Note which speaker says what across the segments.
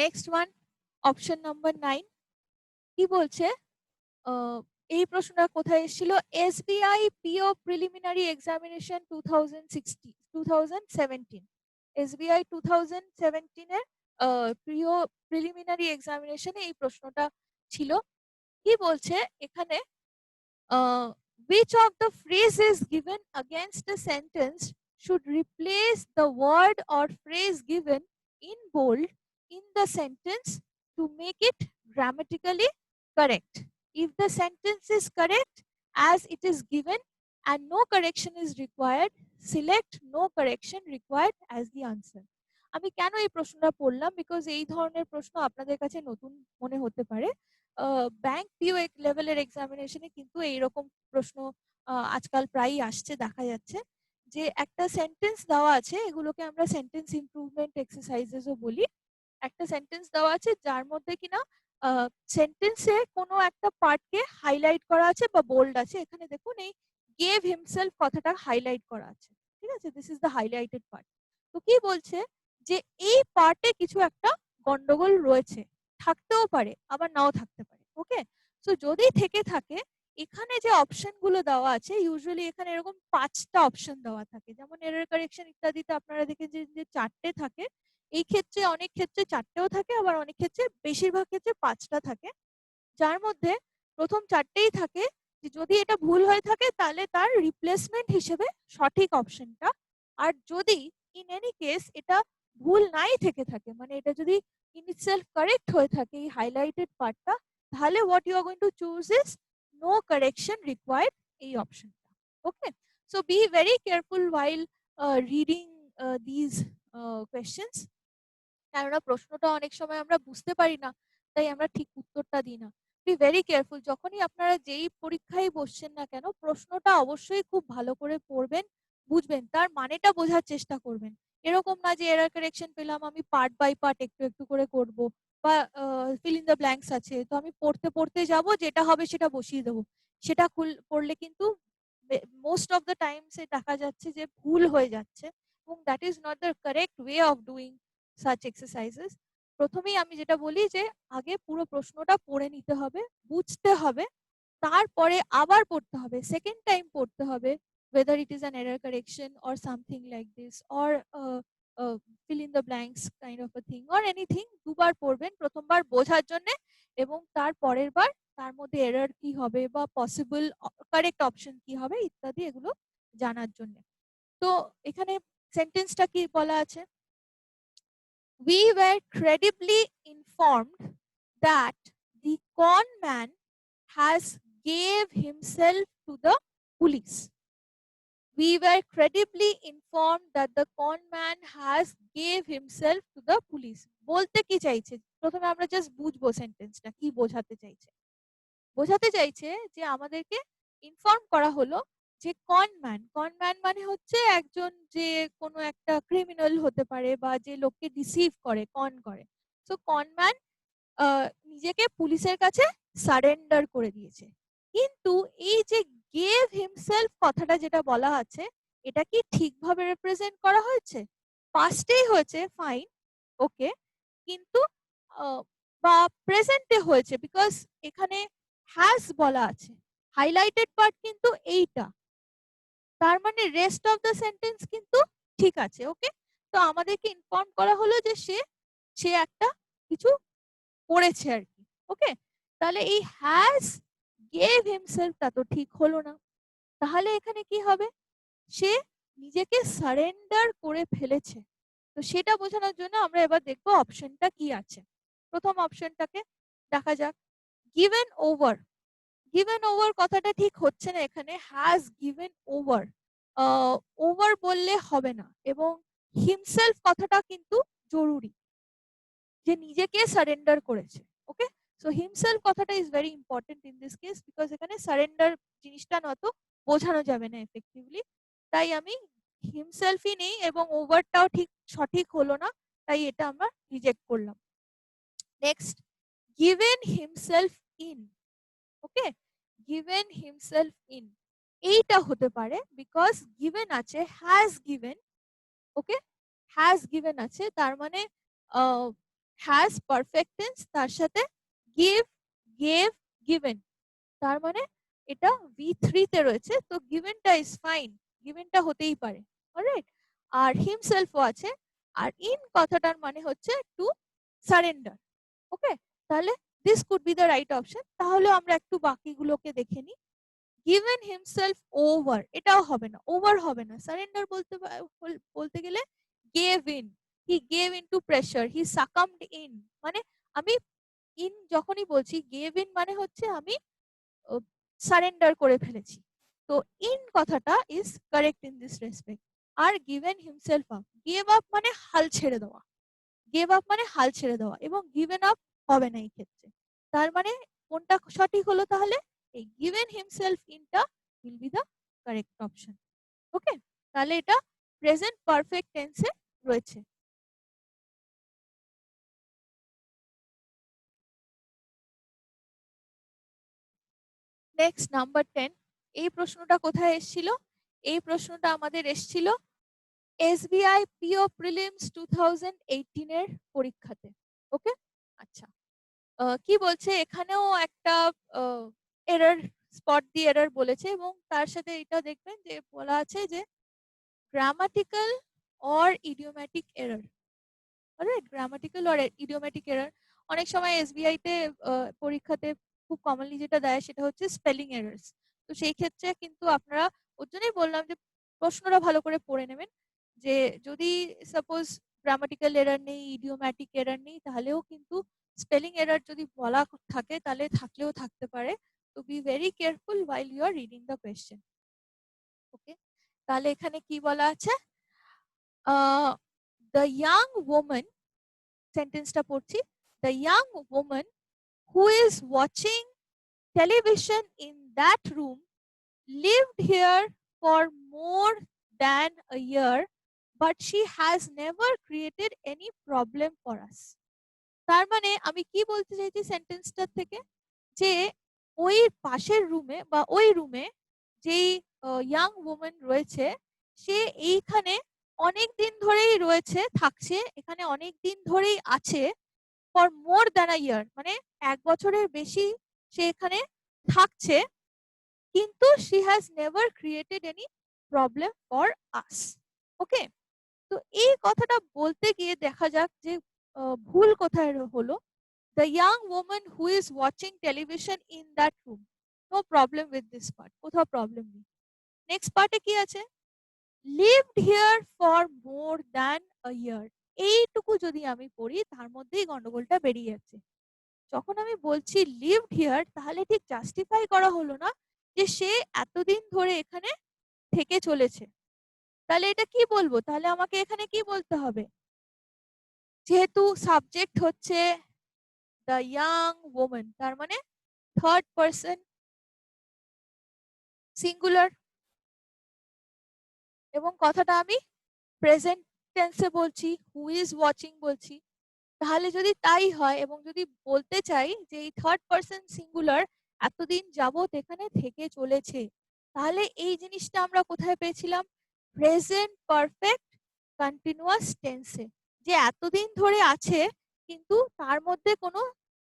Speaker 1: Next one, option number 9 কি বলছে? এই প্রশ্নটা কোথায় এসেছিল? SBI PO preliminary examination 2017। SBI 2017 এর প্রিয় প্রিলিমিনারি এক্সামিনেশনে এই প্রশ্নটা ছিল। কি বলছে এখানে? Which of the phrases given against a sentence should replace the word or phrase given in bold in the sentence to make it grammatically correct? If the sentence is correct as it is given and no correction is required, select no correction required as the answer. আমি কেন এই প্রশ্নটা পড়লাম? Because এই ধরনের প্রশ্ন আপনাদের কাছে নতুন মনে হতে পারে। ব্যাংক পিও লেভেলের এক্সামিনেশনে কিন্তু এইরকম প্রশ্ন আজকাল প্রায়ই আসছে, দেখা যাচ্ছে যে একটা সেন্টেন্স দেওয়া আছে, এগুলোকে আমরা সেন্টেন্স ইমপ্রুভমেন্ট এক্সারসাইজেসও বলি। একটা সেন্টেন্স দেওয়া আছে যার মধ্যে কিনা সেন্টেন্সে কোনো একটা পার্টকে হাইলাইট করা আছে বা বোল্ড আছে। এখানে দেখুন এই গেভ হিমসেলফ কথাটা হাইলাইট করা আছে, ঠিক আছে? This is the highlighted part. তো কি বলছে যে এই পার্টে কিছু একটা গন্ডগোল রয়েছে, থাকতেও পারে আবার নাও থাকতে পারে। ওকে, সো যদি থেকে থাকে, এখানে যে অপশন গুলো দেওয়া আছে, ইউজুয়ালি এখানে এরকম 5টা অপশন দেওয়া থাকে, যেমন এরর কারেকশন ইত্যাদিতে আপনারা দেখেছেন যে 4টে থাকে। এই ক্ষেত্রে অনেক ক্ষেত্রে 4টেও থাকে, আবার অনেক ক্ষেত্রে বেশিরভাগ ক্ষেত্রে 5টা থাকে, যার মধ্যে প্রথম 4টেই থাকে যে যদি এটা ভুল হয়ে থাকে তাহলে তার রিপ্লেসমেন্ট হিসেবে সঠিক অপশনটা। আর যদি ইন এনি কেস এটা ভুল নাই থেকে থাকে, মানে এটা যদি ইন ইটসেলফ কারেক্ট হয়ে থাকে এই হাইলাইটেড পার্টটা, তাহলে what you are going to choose is no correction required, এই অপশনটা। Okay, so be very careful while reading these questions, কেননা প্রশ্নটা অনেক সময় আমরা বুঝতে পারি না, তাই আমরা ঠিক উত্তরটা দিই না। বি ভেরি কেয়ারফুল, যখনই আপনারা যেই পরীক্ষায় বসছেন না কেন, প্রশ্নটা অবশ্যই খুব ভালো করে পড়বেন, বুঝবেন, তার মানেটা বোঝার চেষ্টা করবেন। এরকম না যে এরর কারেকশন পেলাম, আমি পার্ট বাই পার্ট একটু একটু করে করব, বা ফিল ইন দ্য ব্ল্যাঙ্কস আছে তো আমি পড়তে পড়তে যাব, যেটা হবে সেটা বসিয়ে দেবো। সেটা পড়লে কিন্তু মোস্ট অফ দ্য টাইমস দেখা যাচ্ছে যে ভুল হয়ে যাচ্ছে, এবং that is not the correct way of doing such exercises. প্রথমেই আমি যেটা বলি যে আগে পুরো প্রশ্নটা পড়ে নিতে হবে, বুঝতে হবে, তারপরে আবার পড়তে হবে, সেকেন্ড টাইম পড়তে হবে, whether it is an error correction or something like this, or fill in the blanks kind of a thing or anything, দুবার পড়বেন, প্রথমবার বোঝার জন্য, এবং তার পরের বার তার মধ্যে এরর কি হবে বা পসিবল কারেক্ট অপশন কি হবে ইত্যাদি এগুলো জানার জন্য। তো এখানে সেন্টেন্সটা কি বলা আছে? We were credibly informed that the con man has gave himself to the police. We were credibly informed that the con man has gave himself to the police. বলতে কি চাইছে? প্রথমে আমরা জাস্ট বুঝবো সেন্টেন্সটা কি বোঝাতে চাইছে। বোঝাতে চাইছে যে আমাদেরকে ইনফর্ম করা হলো যে কনম্যান মানে হচ্ছে একজন যে কোনো একটা ক্রিমিনাল হতে পারে বা যে লোককে ডিসিভ করে, কন করে। সো কনম্যান নিজেকে পুলিশের কাছে সারেন্ডার করে দিয়েছে। কিন্তু এই যে গেভ হিমসেলফ কথাটা যেটা বলা আছে, এটা কি ঠিকভাবে রিপ্রেজেন্ট করা হয়েছে? পাস্টেই হয়েছে, ফাইন, ওকে, কিন্তু বা প্রেজেন্টে হয়েছে, বিকজ এখানে হ্যাজ বলা আছে, হাইলাইটেড পার্ট কিন্তু এইটা, তার মানে রেস্ট অফ দ্য সেন্টেন্স কিন্তু ঠিক আছে। ওকে, তো আমাদেরকে ইনফর্ম করা হলো যে সে একটা কিছু করেছে আর কি। ওকে, তাহলে এই হ্যাজ গেভ হিমসেলফ তা তো ঠিক হলো না, তাহলে এখানে কি হবে? সে নিজেকে সারেন্ডার করে ফেলেছে। তো সেটা বোঝানোর জন্য আমরা এবার দেখবো অপশনটা কি আছে। প্রথম অপশনটাকে দেখা যাক। গিভেন ওভার, গিভেন ওভার কথাটা ঠিক হচ্ছে না এখানে, হ্যাজ গিভেন ওভার, ওভার বললে হবে না, এবং হিমসেলফ কথাটা কিন্তু জরুরি, যে নিজেকে সারেন্ডার করেছে। ওকে, সো হিমসেলফ কথাটা is very important in this case, because এখানে সারেন্ডার জিনিসটা নয়তো বোঝানো যাবে না এফেক্টিভলি। তাই আমি হিমসেলফই নেই, এবং ওভারটাও ঠিক সঠিক হলো না, তাই এটা আমরা রিজেক্ট করলাম। Next, given himself in. Okay, given himself in এইটা হতে পারে, বিকজ গিভেন আছে, has given. Okay, has given আছে, তার মানে হ্যাজ পারফেক্ট টেন্স তার সাথে গিভ, গেভ, গিভেন, তার মানে এটা V3 তে রয়েছে, তো গিভেনটা ইজ ফাইন, গিভেনটা হতেই পারে। অলরাইট, আর হিমসেলফও আছে, আর ইন কথাটার মানে হচ্ছে টু সারেন্ডার। ওকে, তাহলে this could be the right option. তাহলে আমরা একটু বাকিগুলোকে দেখে নিই। গিভেন হিমসেলফ ওভার, এটাও হবে না, ওভার হবে না। সারেন্ডার বলতে গেলে gave in, he gave in to pressure, he succumbed in, মানে আমি ইন যখনই বলছি, গেভ ইন মানে হচ্ছে আমি সারেন্ডার করে ফেলেছি। তো ইন কথাটা is correct in this respect. Are given himself up, gave up মানে হাল ছেড়ে দেওয়া, গেভ আপ মানে হাল ছেড়ে দেওয়া, এবং গিভেন আপ হবে না এই ক্ষেত্রে। তার মানে কোনটা সঠিক হলো তাহলে? এই গিভেন হিমসেলফ ইনটা will be the correct option. Okay, তাহলে এটা প্রেজেন্ট পারফেক্ট টেন্সে রয়েছে। নেক্সট নাম্বার 10, এই প্রশ্নটা কোথায় এসেছিল? এই প্রশ্নটা আমাদের এসেছিল SBI PO প্রিলিমস 2018 এর পরীক্ষাতে। ওকে, আচ্ছা, কি বলছে এখানেও একটা এরর, স্পট দি এরর বলেছে, এবং তার সাথে এটা দেখবেন যে বলা আছে যে grammatical or idiomatic error. Alright, grammatical or idiomatic error. অনেক সময় এসবিআই তে পরীক্ষাতে খুব কমনলি যেটা দেয় সেটা হচ্ছে স্পেলিং এরর্স। তো সেই ক্ষেত্রে কিন্তু আপনারা, ওর জন্যই বললাম যে প্রশ্নটা ভালো করে পড়ে নেবেন, যে যদি সাপোজ গ্রামাটিক্যাল এরর নেই, ইডিওম্যাটিক এরর নেই, তাহলেও কিন্তু স্পেলিং এরর যদি বলা থাকে তাহলে থাকলেও থাকতে পারে। তো B very careful while you are reading the question. ওকে, তাহলে এখানে কি বলা আছে? দ্য ইয়াং ওম্যান, সেন্টেন্সটা পড়ছি, the young woman who is watching television in that room lived here for more than a year, but she has never created any problem for us. তার মানে আমি কি বলতে চাইছি সেন্টেন্সটা থেকে, যে ওই পাশের রুমে বা ওই রুমে যেই ইয়াং ওম্যান রয়েছে, সে এইখানে অনেক দিন ধরেই রয়েছে, থাকছে এখানে অনেক দিন ধরেই আছে, ফর মোর দ্যান আ ইয়ার, মানে 1 বছরের বেশি সে এখানে থাকছে, কিন্তু she has never created any problem for us. Okay, তো এই কথাটা বলতে গিয়ে দেখা যাক যে ভুল কোথায় হলো। The young woman who is watching television in that room, no problem with this part, কোথাও প্রবলেম নেই। নেক্সট পার্টে কি আছে? Lived here for more than a year, এইটুকু যদি আমি পড়ি তার মধ্যেই গন্ডগোলটা বেরিয়ে যাচ্ছে। যখন আমি বলছি লিভড হিয়ার, তাহলে ঠিক জাস্টিফাই করা হলো না যে সে এতদিন ধরে এখানে থেকে চলেছে। তাহলে এটা কি বলবো? তাহলে আমাকে এখানে কি বলতে হবে? যেহেতু সাবজেক্ট হচ্ছে দ্য ইয়াং ওম্যান, তার মানে থার্ড পারসন সিঙ্গুলার, এবং কথাটা আমি প্রেজেন্ট টেন্সে বলছি, হু ইজ ওয়াচিং বলছি। তাহলে যদি তাই হয়, এবং যদি বলতে চাই যে এই থার্ড পারসন সিঙ্গুলার এতদিন যাবত এখানে থেকে চলেছে, তাহলে এই জিনিসটা আমরা কোথায় পেয়েছিলাম? প্রেজেন্ট পারফেক্ট কন্টিনিউয়াস টেন্সে, যে এতদিন ধরে আছে কিন্তু তার মধ্যে কোনো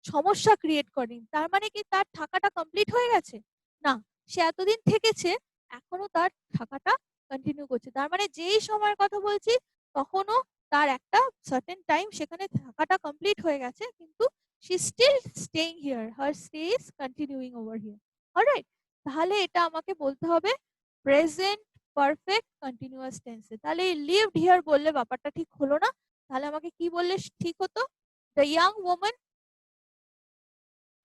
Speaker 1: সমস্যা ক্রিয়েট করেনি। তার মানে কি তার থাকাটা কমপ্লিট হয়ে গেছে? না, সে এতদিন থেকেছে, এখনো তার থাকাটা কন্টিনিউ করছে। তার মানে যেই সময়ের কথা বলছি তখনও তার একটা সার্টেন টাইম সেখানে থাকাটা কমপ্লিট হয়ে গেছে, কিন্তু she still staying here, her stay is continuing over here. Alright, তাহলে এটা আমাকে বলতে হবে প্রেজেন্ট পারফেক্ট কন্টিনিউয়াস টেন্সে। তাহলে এই লিভড হিয়ার বললে ব্যাপারটা ঠিক হলো না। তাহলে আমাকে কি বললে ঠিক হতো? The young woman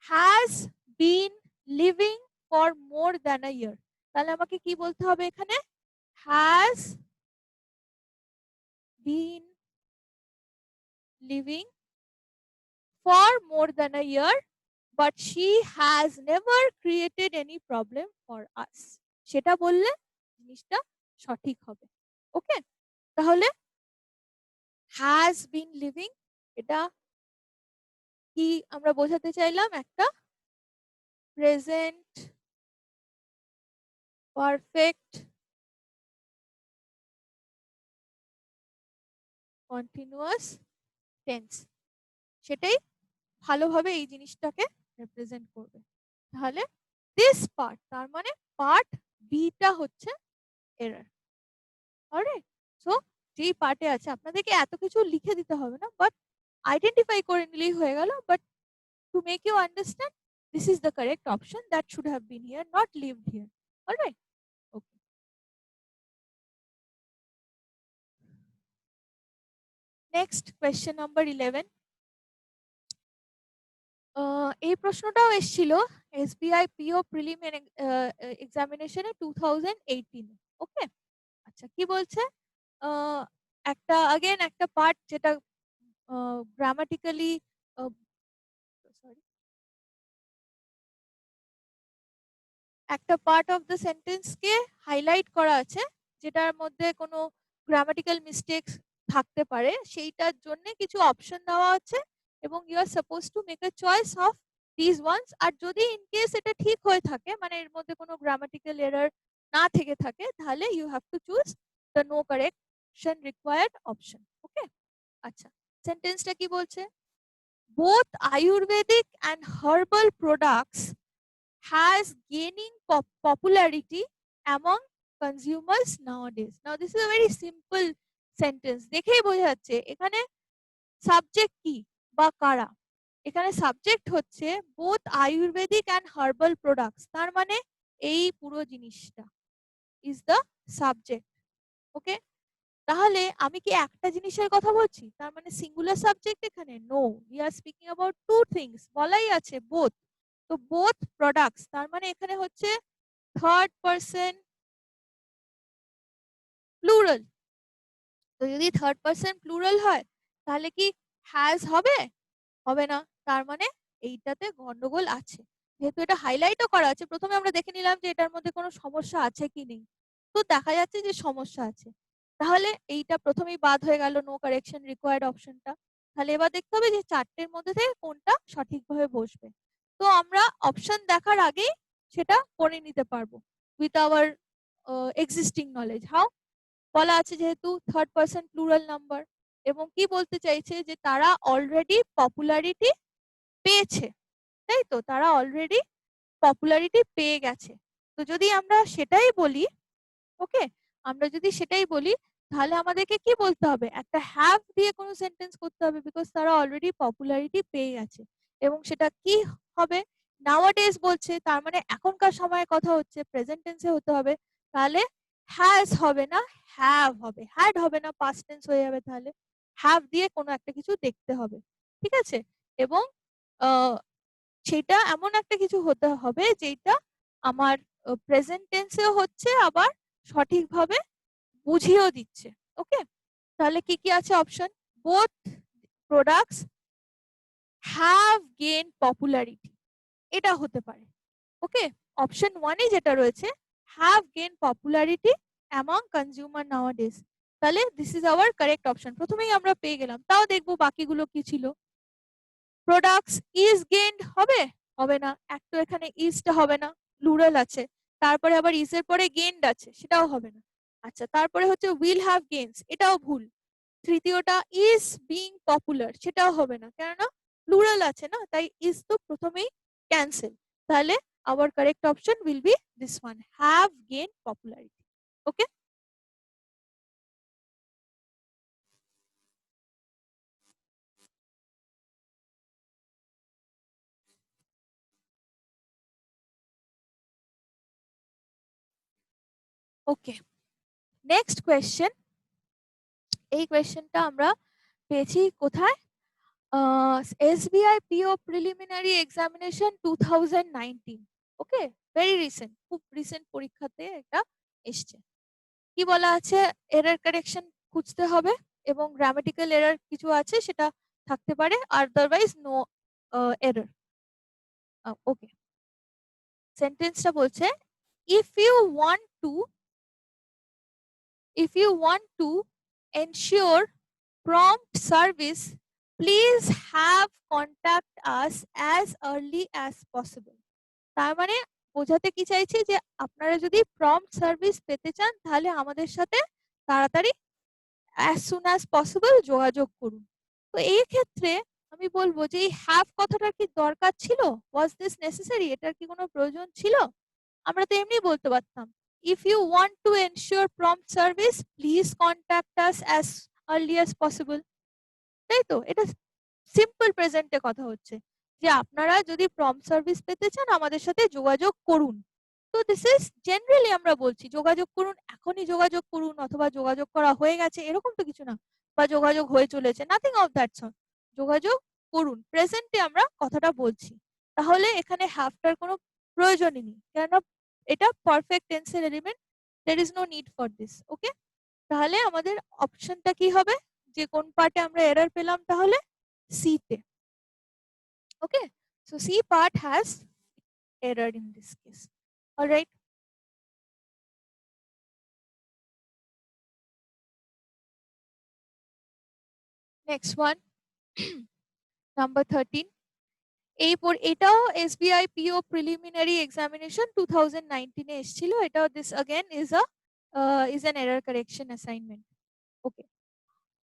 Speaker 1: has been living for more than a year. তাহলে আমাকে কি বলতে হবে এখানে? Has been living for more than a year, but she has never created any problem for us. সেটা বললে জিনিসটা সঠিক হবে। ওকে, তাহলে has been living, এটা কি আমরা বোঝাতে চাইলাম? একটা প্রেজেন্ট পারফেক্ট কন্টিনিউয়াস টেন্স। সেটাই ভালোভাবে এই জিনিসটাকে রিপ্রেজেন্ট করবে। তাহলে দিস পার্ট, তার মানে পার্ট বিটা হচ্ছে এরর। অলরাইট, সো যেই পার্টে আছে আপনাদেরকে এত কিছু লিখে দিতে হবে না, বাট আইডেন্টিফাই করে নিলেই হয়ে গেল। But to make you understand, this is the correct option that should have been here, not lived here. All right, okay. Next, question number 11. এই প্রশ্নটাও এসেছিল এসবিআই পিও প্রিলিমিনারি এক্সামিনেশনে 2018। ওকে, আচ্ছা কি বলছে, একটা अगेन একটা পার্ট যেটা গ্রামাটিক্যালি সরি, একটা পার্ট অফ দ্য সেন্টেন্সকে হাইলাইট করা আছে যেটার মধ্যে কোনো গ্রামাটিক্যাল মিস্টেকস থাকতে পারে, সেইটার জন্য কিছু অপশন দেওয়া আছে এবং you are suppose to make a choice of this ones. আর যদি ইন কেস এটা ঠিক হয়ে থাকে, মানে এর মধ্যে কোনো গ্রামাটিক্যাল এরর না থেকে থাকে, তাহলে you have to choose the no correction required option. Okay, আচ্ছা সেন্টেন্সটা কি বলছে, both ayurvedic and herbal products has gaining popularity among consumers nowadays. Now this is a very simple sentence, দেখেই বোঝা যাচ্ছে এখানে সাবজেক্ট কি বা কারা। এখানে সাবজেক্ট হচ্ছে both Ayurvedic and herbal products, তার মানে এই পুরো জিনিসটা ইজ দ্য সাবজেক্ট। ওকে, তাহলে আমি কি একটা জিনিসের কথা বলছি, তার মানে সিঙ্গুলার সাবজেক্ট এখানে? No, we are speaking about two things, বলাই আছে বোথ। তো বোথ প্রোডাক্টস, তার মানে এখানে হচ্ছে থার্ড পারসন প্লুরাল। তো যদি থার্ড পারসন প্লুরাল হয় তাহলে কি হ্যাজ হবে? হবে না, তার মানে এইটাতে গন্ডগোল আছে। যেহেতু এটা হাইলাইটও করা আছে, প্রথমে আমরা দেখে নিলাম যে এটার মধ্যে কোনো সমস্যা আছে কি নেই। তো দেখা যাচ্ছে যে সমস্যা আছে, তাহলে এইটা প্রথমেই বাদ হয়ে গেল, নো কারেকশন রিকোয়ার্ড অপশনটা। তাহলে এবার দেখতে হবে যে চারটের মধ্যে থেকে কোনটা সঠিকভাবে বসবে। তো আমরা অপশন দেখার আগেই সেটা করে নিতে পারবো with our existing knowledge. How? বলা আছে যেহেতু থার্ড পারসন প্লুরাল নাম্বার, এবং কি বলতে চাইছে যে তারা অলরেডি পপুলারিটি পেয়েছে, তাই তো? তারা অলরেডি পপুলারিটি পেয়ে গেছে। তো যদি আমরা সেটাই বলি, ওকে, আমরা যদি সেটাই বলি, তাহলে আমাদেরকে কি বলতে হবে? একটা হ্যাভ দিয়ে কোনো সেন্টেন্স করতে হবে, বিকজ তারা অলরেডি পপুলারিটি পেয়ে গেছে। এবং সেটা কি হবে? নাওয়াডেজ বলছে, তার মানে এখনকার সময়ে কথা হচ্ছে, প্রেজেন্ট টেন্সে হতে হবে। তাহলে হ্যাজ হবে না, হ্যাভ হবে। হ্যাড হবে না, পাস্ট টেন্স হয়ে যাবে। তাহলে হ্যাভ দিয়ে কোনো একটা কিছু দেখতে হবে, ঠিক আছে? এবং সেটা এমন একটা কিছু হতে হবে যেটা আমার প্রেজেন্ট টেন্সেও হচ্ছে, আবার সঠিকভাবে বুঝিয়েও দিচ্ছে। ওকে, তাহলে কি কি আছে option? Both products have gain popularity, এটা হতে পারে। ওকে, অপশন 1 এ যেটা রয়েছে have gain popularity among consumer nowadays, তাহলে this is our correct option. প্রথমেই আমরা পেয়ে গেলাম, তাও দেখবো বাকিগুলো কি ছিল। প্রোডাক্টস ইজ গেইনড হবে? হবে না, একটা এখানে ইজটা হবে না, প্লুরাল আছে। তারপরে আবার ইজ এর পরে গেইনড আছে, সেটাও হবে না। আচ্ছা, তারপরে হচ্ছে উইল হ্যাভ গেইনস, এটাও ভুল। তৃতীয়টা ইজ বিং পপুলার, সেটাও হবে না, কেননা প্লুরাল আছে না, তাই ইজ তো প্রথমেই ক্যান্সেল। তাহলে hour correct option will be this one, have gain popularity. Okay, okay, next question. এই কোয়েশ্চেনটা আমরা পেয়েছি কোথায়? SBI PO preliminary examination 2019। ওকে, ভেরি রিসেন্ট, খুব রিসেন্ট পরীক্ষাতে এটা এসছে। কি বলা আছে? এরর কারেকশন খুঁজতে হবে এবং গ্রামাটিক্যাল এরর কিছু আছে সেটা থাকতে পারে, আদারওয়াইজ নো এরর। ওকে, সেন্টেন্সটা বলছে if you want to ensure prompt service, please have contact us as early as possible. তার মানে বোঝাতে কি চাইছি যে আপনারা যদি প্রম্পট সার্ভিস পেতে চান তাহলে আমাদের সাথে তাড়াতাড়ি as soon as possible যোগাযোগ করুন। তো এই ক্ষেত্রে আমি বলবো যে এই হ্যাভ কথাটার কি দরকার ছিল? Was this necessary? এটার কি কোনো প্রয়োজন ছিল? আমরা তো এমনি বলতে পারতাম, if you want to ensure prompt service please contact us as early as possible. তাই তো? এটা সিম্পল প্রেজেন্টে কথা হচ্ছে যে আপনারা যদি প্রম্পট সার্ভিস পেতে চান আমাদের সাথে যোগাযোগ করুন। তো দিস ইজ জেনারেলি আমরা বলছি যোগাযোগ করুন, এখনই যোগাযোগ করুন অথবা যোগাযোগ করা হয়ে গেছে এরকম তো কিছু না, বা যোগাযোগ হয়ে চলেছে, নাথিং অফ দ্যাট সর্ট। যোগাযোগ করুন প্রেজেন্টে আমরা কথাটা বলছি, তাহলে এখানে হ্যাভটার কোনো প্রয়োজনই নেই, কেননা এটা পারফেক্ট টেন্সের element, there is no need for this. Okay, তাহলে আমাদের অপশনটা কি হবে, যে কোন পার্টে আমরা এরর পেলাম, তাহলে সি তে। Okay, so C part has error in this case. All right. Next one, number 13. এটাও SBI PO preliminary examination 2019 এ এসেছিল। এটাও this again is an error correction assignment. Okay.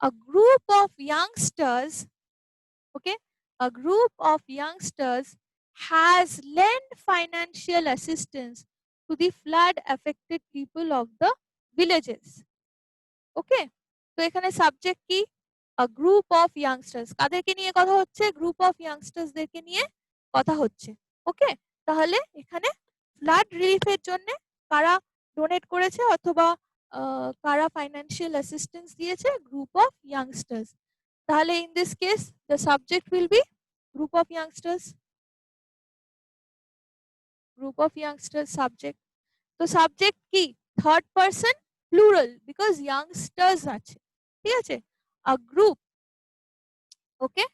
Speaker 1: A group of youngsters, okay, a group of youngsters has lent financial assistance to the flood affected people of the villages. ওকে, তো এখানে subject কি, আ group of youngsters, কাদেরকে নিয়ে কথা হচ্ছে, group of ইয়াংস্টার্সদেরকে নিয়ে কথা হচ্ছে। ওকে, তাহলে এখানে ফ্লাড রিলিফের জন্য কারা ডোনেট করেছে অথবা কারা ফাইন্যান্সিয়াল অ্যাসিস্ট্যান্স দিয়েছে, গ্রুপ অফ ইয়াংস্টার্স। তাহলে in this case the subject will be group of youngsters, group of youngsters subject. তো সাবজেক্ট কি, third person plural, because youngsters আছে, ঠিক আছে, আ গ্রুপ। ওকে,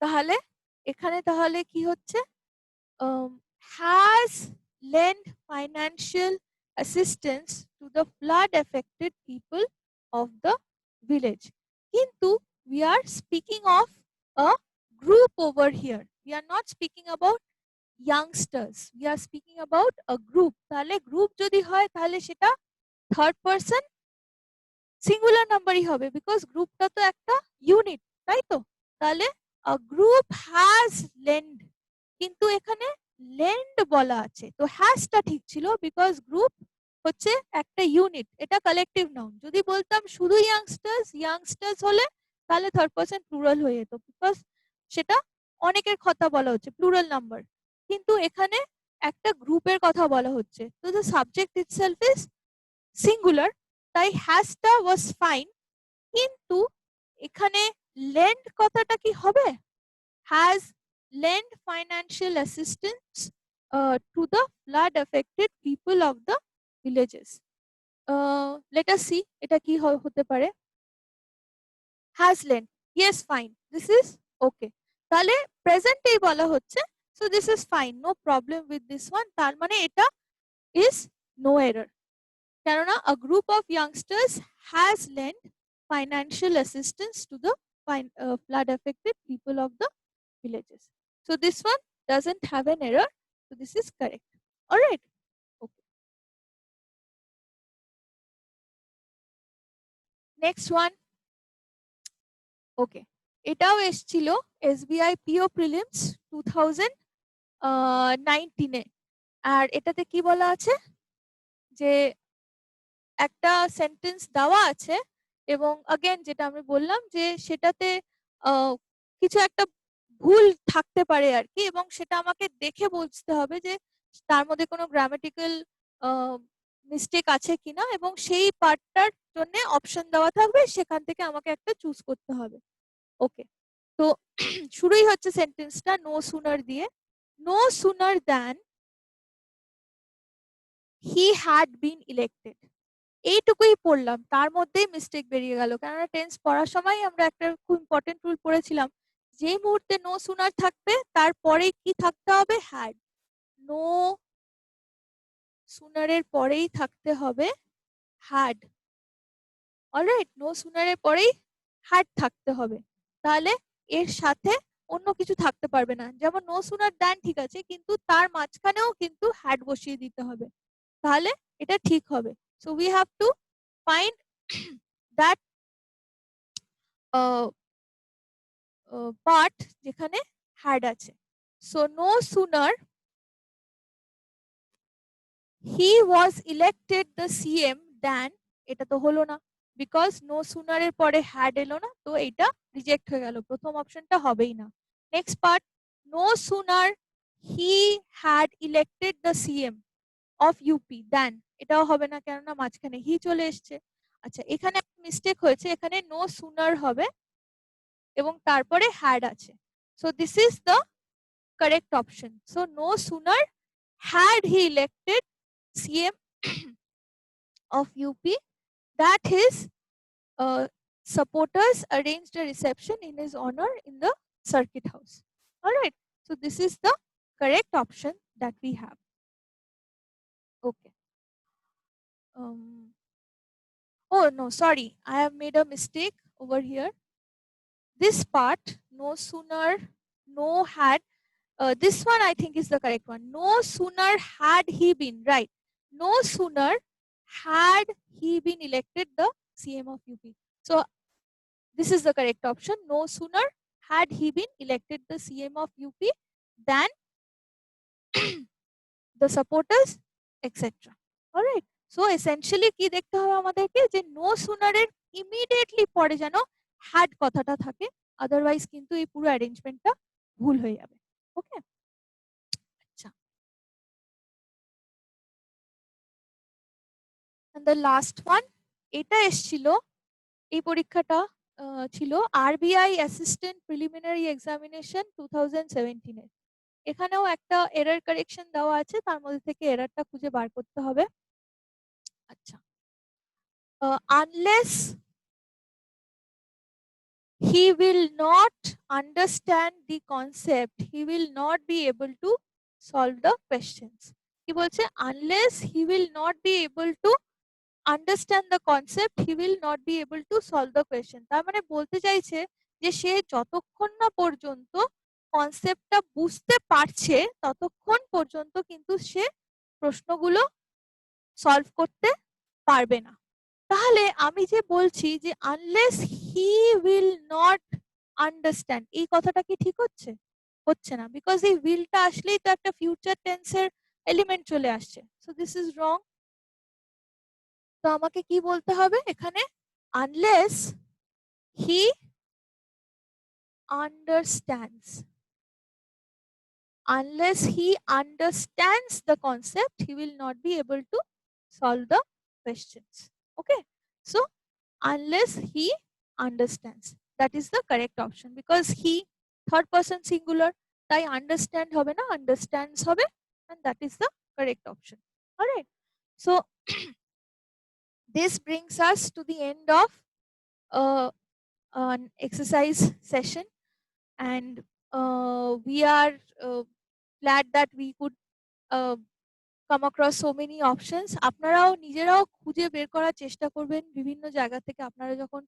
Speaker 1: তাহলে এখানে তাহলে কি হচ্ছে, has lent financial assistance to the flood affected people of the village, কিন্তু we are speaking of a group over here, we are not speaking about youngsters, we are speaking about a group। তাহলে group যদি হয় তাহলে সেটা third person singular নাম্বারই হবে, because গ্রুপটা তো একটা ইউনিট, তাই তো। তাহলে গ্রুপ হ্যাজ লেন্ড, কিন্তু এখানে লেন্ড বলা আছে, তো হ্যাজটা ঠিক ছিল বিকজ গ্রুপ হচ্ছে একটা ইউনিট, এটা কালেকটিভ নাউন। যদি বলতাম শুধু ইয়াংস্টার্স, ইয়াংস্টার্স হলে তাহলে থার্ড পারসন প্লুরাল হয়ে যেত, বিকজ সেটা অনেকের কথা বলা হচ্ছে, প্লুরাল নাম্বার। কিন্তু এখানে একটা গ্রুপের কথা বলা হচ্ছে, তো the subject itself is singular, তাই হ্যাজটা ওয়াজ ফাইন। কিন্তু এখানে লেন্ড কথাটা কি হবে, has lent financial assistance to the flood affected people of the villages. Let us see এটা কি হতে পারে, has lent, yes fine, this is okay। তাহলে প্রেজেন্টেই বলা হচ্ছে, so this is fine, no problem with this one, তার মানে এটা is no error, কেননা a group of youngsters has lent financial assistance to the flood affected people of the villages. So this one doesn't have an error, so this is correct. All right. Okay. Next one. Okay. এটাও এসেছিল SBI PO Prelims 2019 এ, আর এটাতে কি বলা আছে, যে একটা sentence দেওয়া আছে এবং अगेन যেটা আমি বললাম যে সেটাতে কিছু একটা ভুল থাকতে পারে আর কি, এবং সেটা আমাকে দেখে বুঝতে হবে যে তার মধ্যে কোনো গ্রামাটিক্যাল মিস্টেক আছে কিনা, এবং সেই পার্টটার জন্য অপশন দেওয়া থাকবে, সেখান থেকে আমাকে একটা চুজ করতে হবে। ওকে, তো শুরুই হচ্ছে সেন্টেন্সটা নো সুনার দিয়ে, no sooner than he had been elected, এইটুকুই পড়লাম, তার মধ্যেই মিস্টেক বেরিয়ে গেল, কেননা টেন্স পড়ার সময় আমরা একটা খুব ইম্পর্টেন্ট রুল পড়েছিলাম, যে মুহূর্তে নো সুনার থাকবে তারপরে কি থাকতে হবে, হ্যাড। নো সুনারের পরেই থাকতে হবে হ্যাড। অলরাইট, নো সুনারের পরেই হ্যাড থাকতে হবে, তাহলে এর সাথে অন্য কিছু থাকতে পারবে না, যেমন নো সুনার দ্যান ঠিক আছে, কিন্তু তার মাঝখানেও কিন্তু হ্যাড বসিয়ে দিতে হবে, তাহলে এটা ঠিক হবে। So we have to find that part যেখানে হ্যাড আছে। So no sooner he was elected the CM than, এটা তো হলো না, বিকজ নো সুনার এর পরে হ্যাড এলো না, তো এটা রিজেক্ট হয়ে গেল, প্রথম অপশনটা হবেই না। Next part, no sooner he had elected the CM of UP then, এটাও হবে না, কেননা মাঝখানে হি চলে এসছে। আচ্ছা, এখানে মিস্টেক হয়েছে, এখানে নো সুনার হবে এবং তারপরে হ্যাড আছে। So this is the correct option. So no sooner had he elected CM of UP that his supporters arranged a reception in his honor in the circuit house. All right. So this is the correct option that we have. Okay. Oh no, sorry, I have made a mistake over here. This part, no sooner, no had, this one I think is the correct one. No sooner had he been, right, no sooner had he been elected the CM of UP. So this is the correct option. No sooner had he been elected the CM of UP than the supporters, etc. All right. So essentially কি দেখতে হবে আমাদেরকে, যে no sooner এর immediately পরে যেন had কথাটা থাকে, otherwise কিন্তু এই পুরো অ্যারেঞ্জমেন্টটা ভুল হয়ে যাবে। ওকে, আচ্ছা, and the last one, এটা এসছিল, এই পরীক্ষাটা ছিল আরবিআই অ্যাসিস্ট্যান্ট প্রিলিমিনারি এক্সামিনেশন 2017 এর। এখানেও একটা এরর কারেকশন দেওয়া আছে, তার মধ্যে থেকে এররটা খুঁজে বার করতে হবে। আচ্ছা, unless he will not understand the concept, he will not be able to solve the questions. কি বলছে, unless he will not be able to understand the concept, he will not be able to solve the question. তার মানে বলতে চাইছে যে সে যতক্ষণ না পর্যন্ত কনসেপ্টটা বুঝতে পারছে ততক্ষণ পর্যন্ত কিন্তু সে প্রশ্নগুলো সলভ করতে পারবে না। তাহলে আমি যে বলছি যে unless he will not understand, এই কথাটা কি ঠিক হচ্ছে? হচ্ছে না, বিকজ এই উইলটা আসলেই তো একটা ফিউচার টেন্সের এলিমেন্ট চলে আসছে। So this is wrong. তো আমাকে কি বলতে হবে এখানে, unless he understands, unless he understands the concept, he will not be able to solve the questions. Okay, so unless he understands, that is the correct option, because he third person singular, তাই understand হবে না, understands হবে, and that is the correct option. All right, so this brings us to the end of an exercise session, and we are glad that we could come across so many options. আপনারাও নিজেরাও খুঁজে বের করার চেষ্টা করবেন বিভিন্ন জায়গা থেকে, আপনারা যখন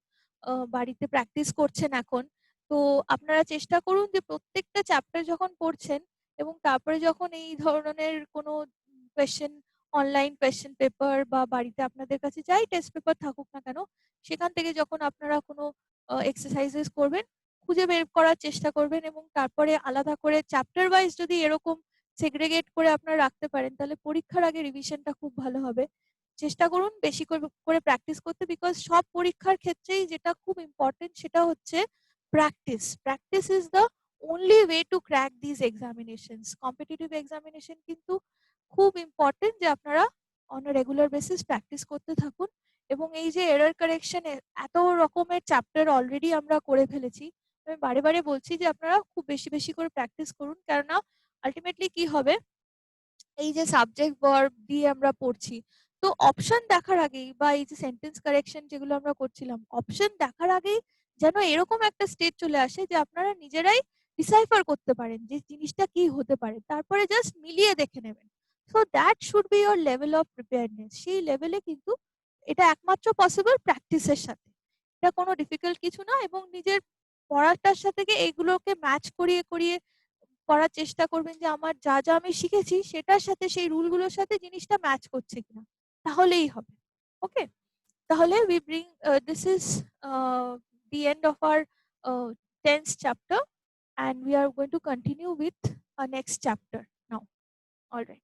Speaker 1: বাড়িতে প্র্যাকটিস করছেন এখন, তো আপনারা চেষ্টা করুন যে প্রত্যেকটা চ্যাপ্টার যখন পড়ছেন এবং তারপরে যখন এই ধরনের কোনো কোয়েশ্চেন, অনলাইন কোয়েশ্চেন পেপার বা বাড়িতে আপনাদের কাছে যাই টেস্ট পেপার থাকুক না কেন, সেখান থেকে যখন আপনারা কোনো এক্সারসাইজেস করবেন, খুঁজে বের করার চেষ্টা করবেন এবং তারপরে আলাদা করে চ্যাপ্টার ওয়াইজ যদি এরকম সেগ্রেগেট করে আপনারা রাখতে পারেন, তাহলে পরীক্ষার আগে রিভিশনটা খুব ভালো হবে। চেষ্টা করুন বেশি করে প্র্যাকটিস করতে, বিকজ সব পরীক্ষার ক্ষেত্রেই যেটা খুব ইম্পর্টেন্ট সেটা হচ্ছে practice. Practice is the only way to crack these examinations. Competitive examination কিন্তু খুব ইম্পর্টেন্ট যে আপনারা on a regular basis practice করতে থাকুন। এবং এই যে এরর কারেকশন, এত রকমের চ্যাপ্টার অলরেডি আমরা করে ফেলেছি, আমি বারে বারে বলছি যে আপনারা খুব বেশি বেশি করে প্র্যাকটিস করুন, কেননা আলটিমেটলি কি হবে, এই যে সাবজেক্ট ভার্ব দিয়ে আমরা পড়ছি, তো অপশন দেখার আগেই বা এই যে সেন্টেন্স কারেকশন যেগুলো আমরা করছিলাম, অপশন দেখার আগেই যেন এরকম একটা স্টেজ চলে আসে যে আপনারা নিজেরাই ডিসাইফার করতে পারেন যে জিনিসটা কি হতে পারে, তারপরে জাস্ট মিলিয়ে দেখে নেবেন। So that should be your level of preparedness. সেই লেভেলে কিন্তু এটা একমাত্র পসিবল প্র্যাকটিসের সাথে, এটা কোনো ডিফিকাল্ট কিছু না। এবং নিজের পড়াটার সাথে এইগুলোকে ম্যাচ করিয়ে করিয়ে করার চেষ্টা করবেন যে আমার যা যা আমি শিখেছি সেটার সাথে, সেই রুলগুলোর সাথে জিনিসটা ম্যাচ করছে কিনা, তাহলেই হবে। ওকে, তাহলে we bring this is the end of our 10th chapter, and we are going to continue with our next chapter now. All right.